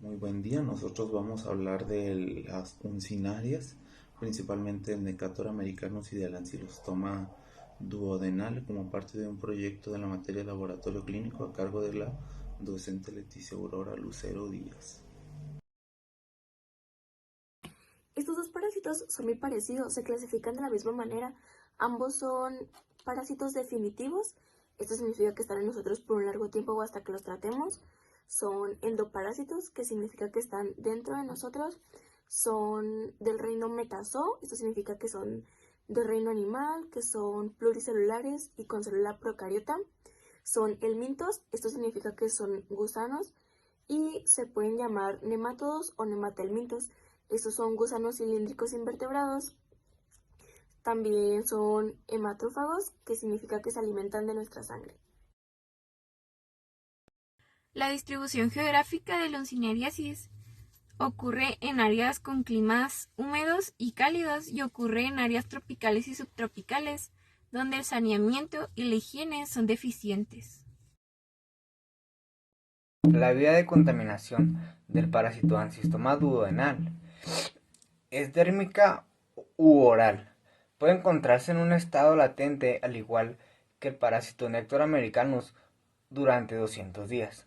Muy buen día, nosotros vamos a hablar de las uncinarias, principalmente del Necator americanus y del ancilostoma duodenal, como parte de un proyecto de la materia de laboratorio clínico a cargo de la docente Leticia Aurora Lucero Díaz. Estos dos parásitos son muy parecidos, se clasifican de la misma manera. Ambos son parásitos definitivos. Esto significa que están en nosotros por un largo tiempo o hasta que los tratemos. Son endoparásitos, que significa que están dentro de nosotros. Son del reino metazoo, esto significa que son del reino animal, que son pluricelulares y con célula procariota. Son helmintos, esto significa que son gusanos y se pueden llamar nemátodos o nematelmintos. Estos son gusanos cilíndricos invertebrados. También son hematrófagos, que significa que se alimentan de nuestra sangre. La distribución geográfica de la uncinariasis ocurre en áreas con climas húmedos y cálidos y ocurre en áreas tropicales y subtropicales, donde el saneamiento y la higiene son deficientes. La vía de contaminación del parásito Ancistoma duodenal es dérmica u oral. Puede encontrarse en un estado latente al igual que el parásito Nector americanus durante 200 días.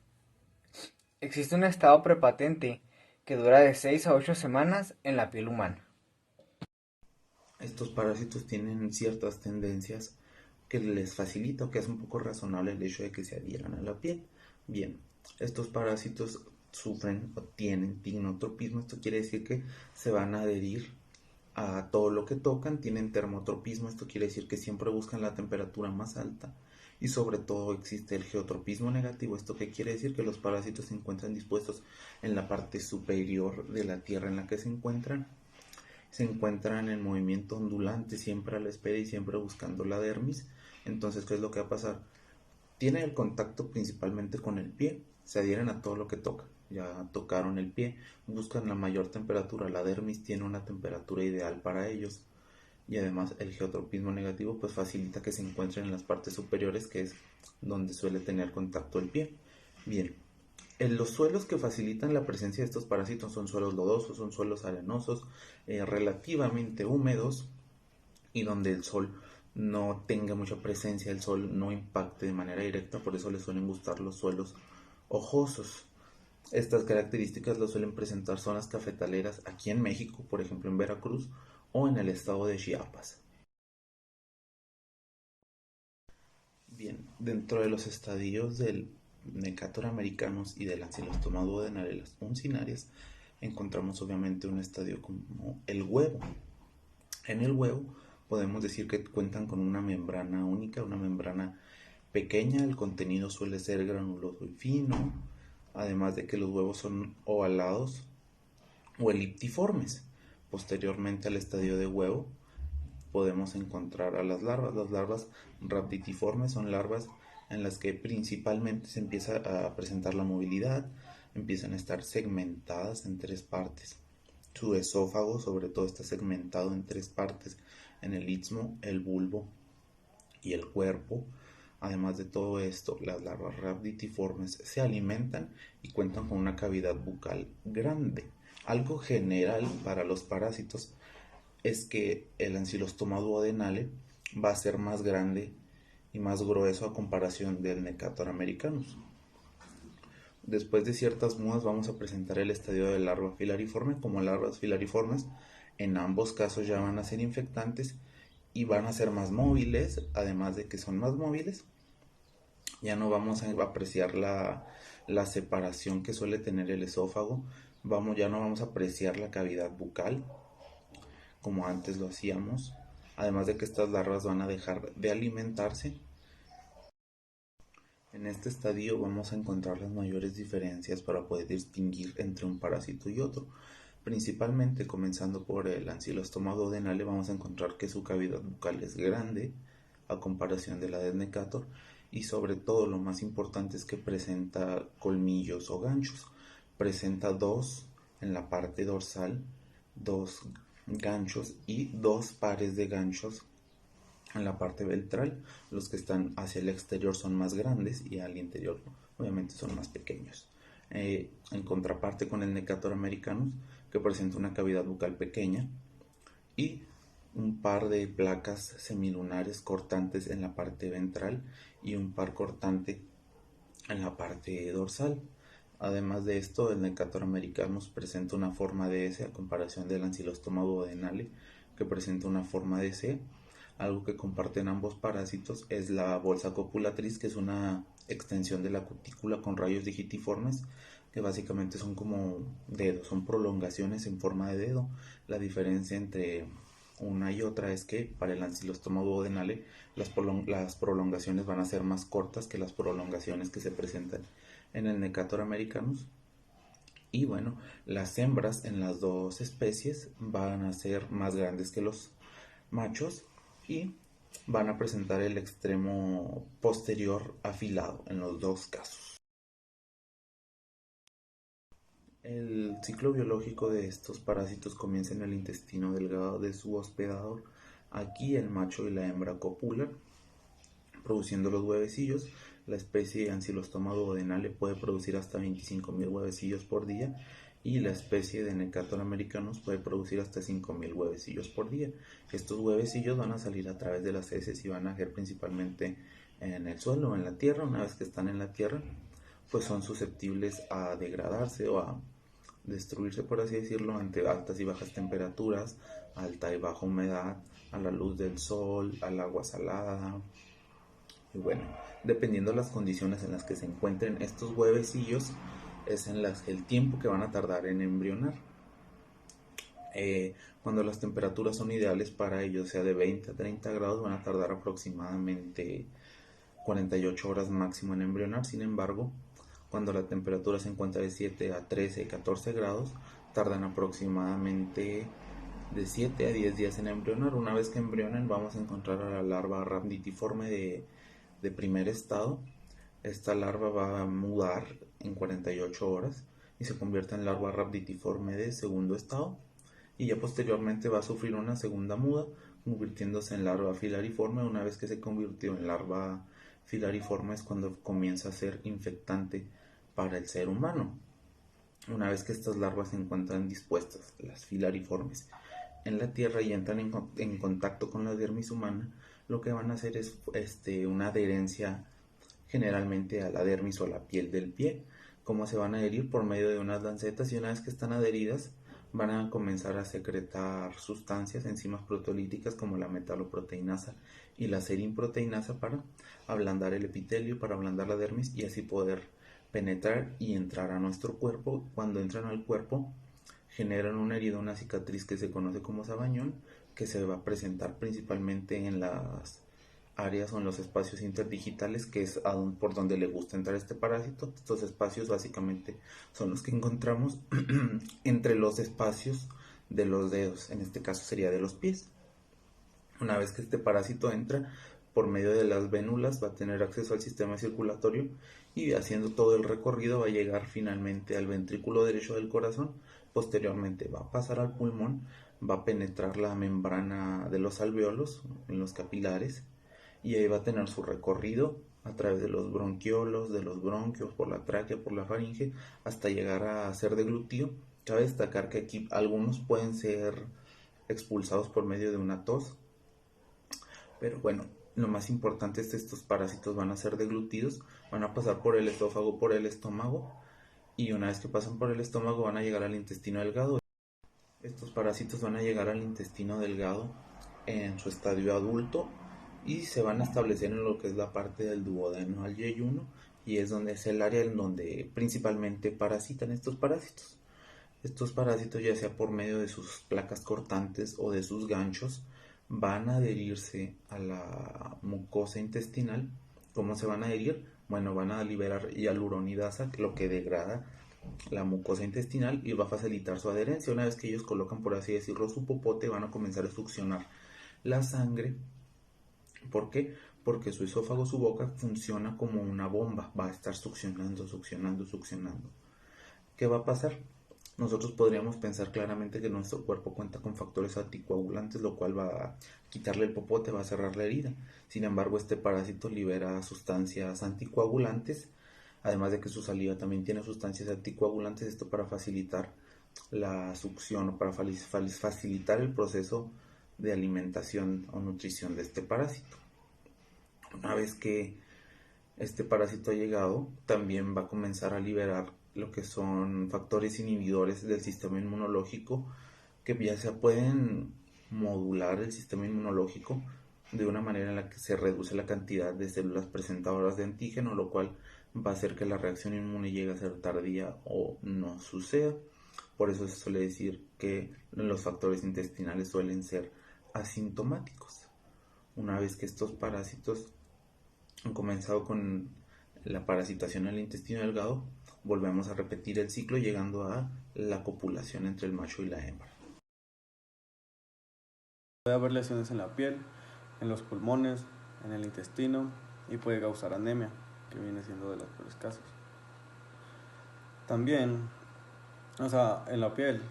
Existe un estado prepatente que dura de 6 a 8 semanas en la piel humana. Estos parásitos tienen ciertas tendencias que les facilita o que es un poco razonable el hecho de que se adhieran a la piel. Bien, estos parásitos sufren o tienen pignotropismo, esto quiere decir que se van a adherir a todo lo que tocan, tienen termotropismo, esto quiere decir que siempre buscan la temperatura más alta y sobre todo existe el geotropismo negativo, esto que quiere decir que los parásitos se encuentran dispuestos en la parte superior de la tierra en la que se encuentran en movimiento ondulante, siempre a la espera y siempre buscando la dermis. Entonces, ¿qué es lo que va a pasar? Tiene el contacto principalmente con el pie, se adhieren a todo lo que toca. Ya tocaron el pie, buscan la mayor temperatura. La dermis tiene una temperatura ideal para ellos. Y además el geotropismo negativo pues facilita que se encuentren en las partes superiores, que es donde suele tener contacto el pie. Bien, en los suelos que facilitan la presencia de estos parásitos son suelos lodosos, son suelos arenosos, relativamente húmedos y donde el sol no tenga mucha presencia, el sol no impacte de manera directa, por eso les suelen gustar los suelos hojosos. Estas características lo suelen presentar zonas cafetaleras aquí en México, por ejemplo en Veracruz o en el estado de Chiapas. Bien, dentro de los estadios del Necator americanus y del Ancylostoma duodenale de las uncinarias, encontramos obviamente un estadio como el huevo. En el huevo podemos decir que cuentan con una membrana única, una membrana pequeña, el contenido suele ser granuloso y fino, además de que los huevos son ovalados o eliptiformes. Posteriormente al estadio de huevo podemos encontrar a las larvas. Las larvas rhabditiformes son larvas en las que principalmente se empieza a presentar la movilidad, empiezan a estar segmentadas en tres partes. Su esófago sobre todo está segmentado en tres partes, en el istmo, el bulbo y el cuerpo. Además de todo esto, las larvas rhabditiformes se alimentan y cuentan con una cavidad bucal grande. Algo general para los parásitos es que el ancylostoma duodenale va a ser más grande y más grueso a comparación del Necator americanus. Después de ciertas mudas vamos a presentar el estadio de larva filariforme. Como larvas filariformes, en ambos casos ya van a ser infectantes y van a ser más móviles, además de que son más móviles. Ya no vamos a apreciar la separación que suele tener el esófago, ya no vamos a apreciar la cavidad bucal como antes lo hacíamos, además de que estas larvas van a dejar de alimentarse. En este estadio vamos a encontrar las mayores diferencias para poder distinguir entre un parásito y otro. Principalmente comenzando por el ancylostoma duodenale vamos a encontrar que su cavidad bucal es grande a comparación de la del Necator y sobre todo lo más importante es que presenta colmillos o ganchos. Presenta dos en la parte dorsal, dos ganchos y dos pares de ganchos en la parte ventral. Los que están hacia el exterior son más grandes y al interior obviamente son más pequeños. en contraparte con el Necator americanus, que presenta una cavidad bucal pequeña y un par de placas semilunares cortantes en la parte ventral y un par cortante en la parte dorsal. Además de esto, el Necator americanus presenta una forma de S a comparación del Ancylostoma duodenale, que presenta una forma de C. Algo que comparten ambos parásitos es la bolsa copulatriz, que es una extensión de la cutícula con rayos digitiformes, que básicamente son como dedos, son prolongaciones en forma de dedo. La diferencia entre una y otra es que para el Ancylostoma duodenale las prolongaciones van a ser más cortas que las prolongaciones que se presentan en el Necator americanus. Y bueno, las hembras en las dos especies van a ser más grandes que los machos y van a presentar el extremo posterior afilado en los dos casos. El ciclo biológico de estos parásitos comienza en el intestino delgado de su hospedador. Aquí el macho y la hembra copulan, produciendo los huevecillos. La especie Ancylostoma duodenale puede producir hasta 25.000 huevecillos por día y la especie de Necator americanus puede producir hasta 5.000 huevecillos por día. Estos huevecillos van a salir a través de las heces y van a caer principalmente en el suelo o en la tierra. Una vez que están en la tierra, pues son susceptibles a degradarse o a destruirse, por así decirlo, ante altas y bajas temperaturas, alta y baja humedad, a la luz del sol, al agua salada. Y bueno, dependiendo de las condiciones en las que se encuentren estos huevecillos, es en las el tiempo que van a tardar en embrionar. Cuando las temperaturas son ideales para ellos, sea de 20 a 30 grados, van a tardar aproximadamente 48 horas máximo en embrionar. Sin embargo, cuando la temperatura se encuentra de 7 a 13 y 14 grados, tardan aproximadamente de 7 a 10 días en embrionar. Una vez que embrionen, vamos a encontrar a la larva rhabditiforme de primer estado. Esta larva va a mudar en 48 horas y se convierte en larva rhabditiforme de segundo estado, y ya posteriormente va a sufrir una segunda muda, convirtiéndose en larva filariforme. Una vez que se convirtió en larva filariforme es cuando comienza a ser infectante para el ser humano. Una vez que estas larvas se encuentran dispuestas, las filariformes, en la tierra y entran en contacto con la dermis humana, lo que van a hacer es una adherencia generalmente a la dermis o a la piel del pie. ¿Cómo se van a adherir? Por medio de unas lancetas, y una vez que están adheridas van a comenzar a secretar sustancias, enzimas proteolíticas como la metaloproteinasa y la serinproteinasa para ablandar el epitelio, para ablandar la dermis y así poder penetrar y entrar a nuestro cuerpo. Cuando entran al cuerpo generan una herida, una cicatriz que se conoce como sabañón, que se va a presentar principalmente en las áreas o en los espacios interdigitales, que es por donde le gusta entrar este parásito. Estos espacios básicamente son los que encontramos entre los espacios de los dedos, en este caso sería de los pies. Una vez que este parásito entra por medio de las vénulas, va a tener acceso al sistema circulatorio y haciendo todo el recorrido va a llegar finalmente al ventrículo derecho del corazón. Posteriormente va a pasar al pulmón, va a penetrar la membrana de los alveolos en los capilares y ahí va a tener su recorrido a través de los bronquiolos, de los bronquios, por la tráquea, por la faringe, hasta llegar a ser deglutido. Cabe destacar que aquí algunos pueden ser expulsados por medio de una tos, pero bueno, lo más importante es que estos parásitos van a ser deglutidos, van a pasar por el esófago, por el estómago, y una vez que pasan por el estómago van a llegar al intestino delgado. Estos parásitos van a llegar al intestino delgado en su estadio adulto y se van a establecer en lo que es la parte del duodeno al yeyuno, y es el área en donde principalmente parasitan estos parásitos. Estos parásitos, ya sea por medio de sus placas cortantes o de sus ganchos, van a adherirse a la mucosa intestinal. ¿Cómo se van a adherir? Bueno, van a liberar hialuronidasa, lo que degrada la mucosa intestinal y va a facilitar su adherencia. Una vez que ellos colocan, por así decirlo, su popote, van a comenzar a succionar la sangre. ¿Por qué? Porque su esófago, su boca, funciona como una bomba. Va a estar succionando, succionando, succionando. ¿Qué va a pasar? Nosotros podríamos pensar claramente que nuestro cuerpo cuenta con factores anticoagulantes, lo cual va a quitarle el popote, va a cerrar la herida. Sin embargo, este parásito libera sustancias anticoagulantes además de que su saliva también tiene sustancias anticoagulantes, esto para facilitar la succión o para facilitar el proceso de alimentación o nutrición de este parásito. Una vez que este parásito ha llegado, también va a comenzar a liberar lo que son factores inhibidores del sistema inmunológico, que ya se pueden modular el sistema inmunológico de una manera en la que se reduce la cantidad de células presentadoras de antígeno, lo cual va a hacer que la reacción inmune llegue a ser tardía o no suceda. Por eso se suele decir que los factores intestinales suelen ser asintomáticos. Una vez que estos parásitos han comenzado con la parasitación al intestino delgado, volvemos a repetir el ciclo llegando a la copulación entre el macho y la hembra. Puede haber lesiones en la piel, en los pulmones, en el intestino y puede causar anemia, que viene siendo de los peores casos. También, en la piel,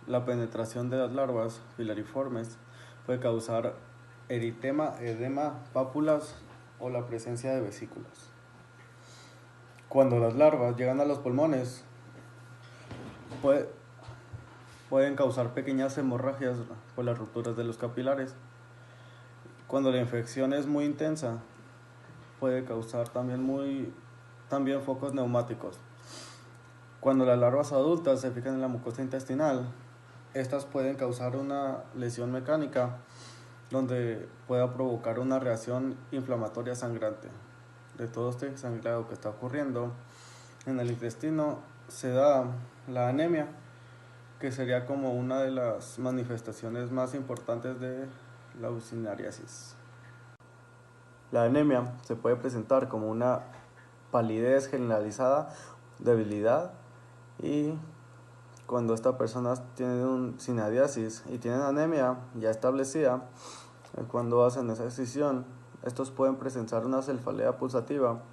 la penetración de las larvas filariformes puede causar eritema, edema, pápulas o la presencia de vesículas. Cuando las larvas llegan a los pulmones, pueden causar pequeñas hemorragias por las rupturas de los capilares. Cuando la infección es muy intensa, puede causar también focos neumáticos. Cuando las larvas adultas se fijan en la mucosa intestinal, estas pueden causar una lesión mecánica donde pueda provocar una reacción inflamatoria sangrante. De todo este sangrado que está ocurriendo en el intestino se da la anemia, que sería como una de las manifestaciones más importantes de la ursinariasis. La anemia se puede presentar como una palidez generalizada, debilidad, y cuando esta persona tiene un siniadiasis y tienen anemia ya establecida, cuando hacen esa decisión, estos pueden presentar una cefalea pulsativa.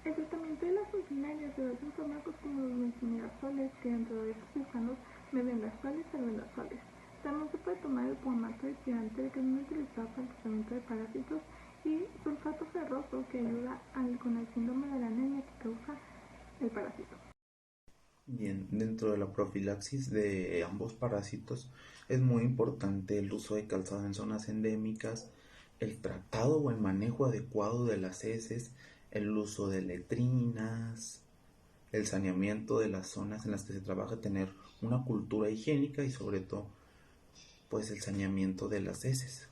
El tratamiento de las ursinarias se basa en fármacos como los metronidazole, que dentro de estos gusanos mebendazole y albendazole. También se puede tomar el formato de tirante, que es muy utilizado para el tratamiento de parásitos, y sulfato ferroso, que ayuda con el síndrome de la anemia que causa el parásito. Bien, dentro de la profilaxis de ambos parásitos es muy importante el uso de calzado en zonas endémicas, el tratado o el manejo adecuado de las heces, el uso de letrinas, el saneamiento de las zonas en las que se trabaja, tener una cultura higiénica y sobre todo pues el saneamiento de las heces.